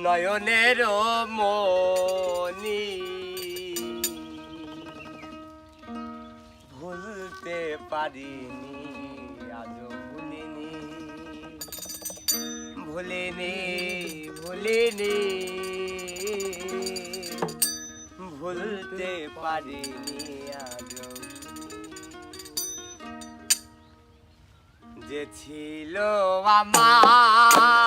নয়নের মনি ভুলতে পারিনি, আজও ভুলিনি ভুলিনি ভুলিনি ভুলতে পারিনি আজও। যে ছিল আমার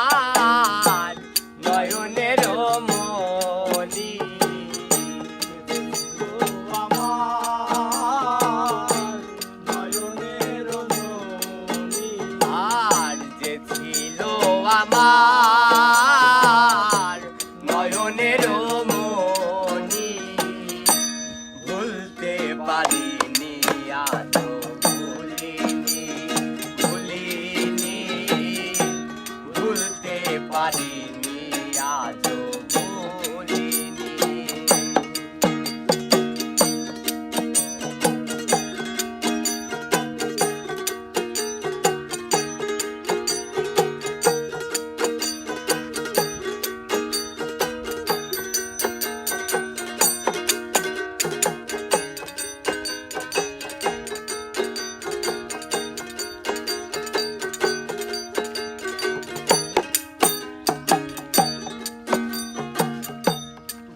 নয়নের মনি, নয়নের মনি, আর যে ছিল আমার নয়নের মনি ভুলতে পারিনি আজও ভুলিনি ভুলিনি ভুলতে পারিনি আজও ভুলিনি।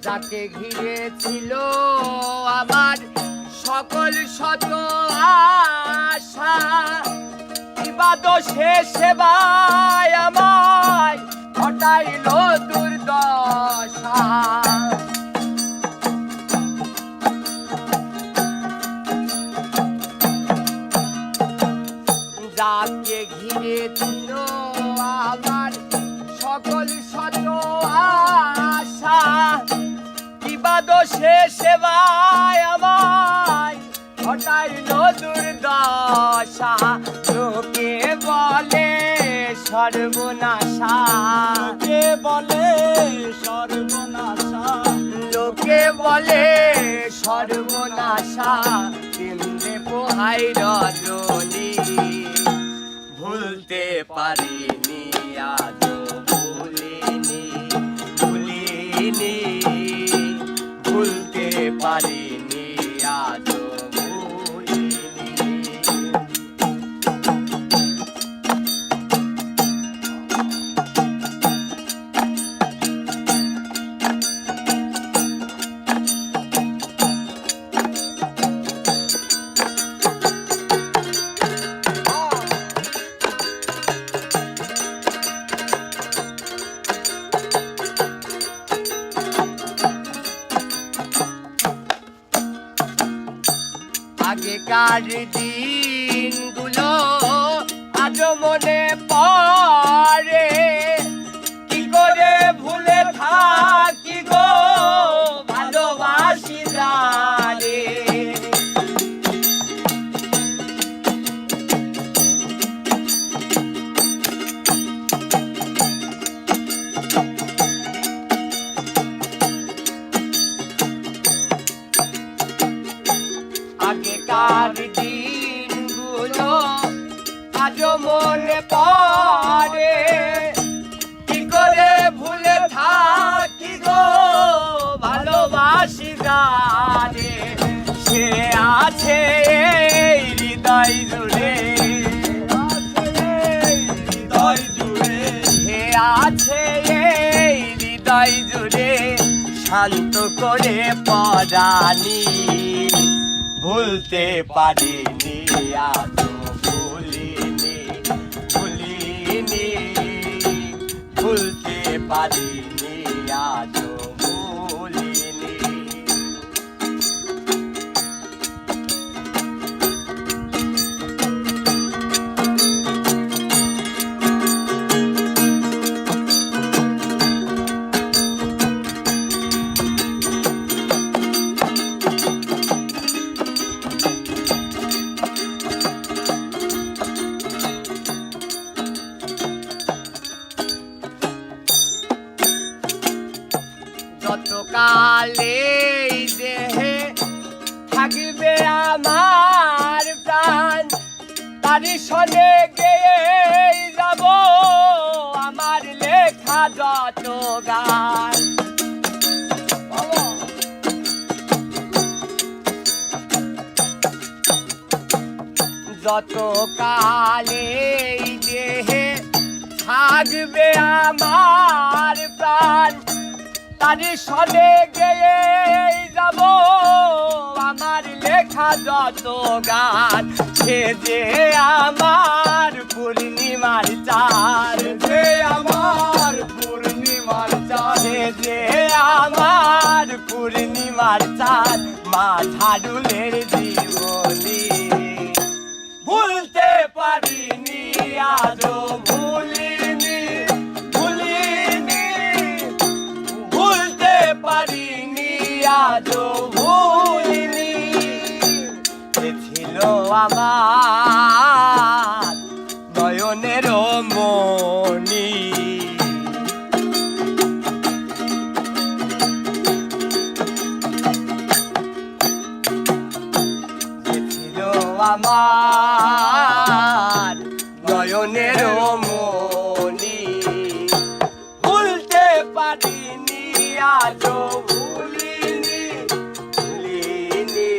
যাকে ঘিরে ছিল আমার সকল শত আশা, ইবাদতে সেবায় আমায় ঘটাইল দুর্দশা। যাকে ঘিরে ছিল আমার সকল শত আশা, ইবাদতে সেবায় আমায় ঘটাইল দুর্দশা। লোকে বলে সর্বনাশা, কে বলে সর্বনাশা, লোকে বলে সর্বনাশা। কেন্দ্রে পোহাই রজনী ভুলতে পারিনি আজও ভুলিনি ভুলিনি ভুলতে পারিনি আজও ভুলিনি। আগেকার দিনগুলো আজও মনে পড়ে, কি করে ভুলে থাকি গো ভালোবাসি যারে। আগেকার দিনগুলো আজও মনে পড়ে, কি করে ভুলে থাকি গো ভালোবাসি যারে। সে আছে এই হৃদয় জুড়ে, হৃদয় জুড়ে, সে আছে এই হৃদয় জুড়ে শান্ত করে পরানি ভুলতে পারিনি আজও ভুলিনি ভুলিনি ভুলতে পারিনি আজও ভুলিনি। যতকালে এই দেহে থাকবে আমার প্রাণ, তারি সনে গেয়ে যাব আমার লেখা যত গান যত কালে দেহে থাকবে আমার প্রাণ তারি সনে গেয়ে যাব আমার লেখা যত গান সে যে আমার পূর্ণিমার চাঁদ যে আমার পূর্ণিমার চাঁদ সে যে আমার পূর্ণিমার চাঁদ মা ঝাড়ুলের জীবনী ভুলতে পারিনি আজও ভুলিনি ভুলিনি ভুলতে পারিনি আজও ভুলিনি সে ছিল আমার নয়নের মণি সে ছিল আমার নয়নের মণি ভুলতে পারিনি আজও ভুলিনি ভুলিনি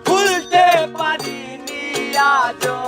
ভুলতে পারিনি আজও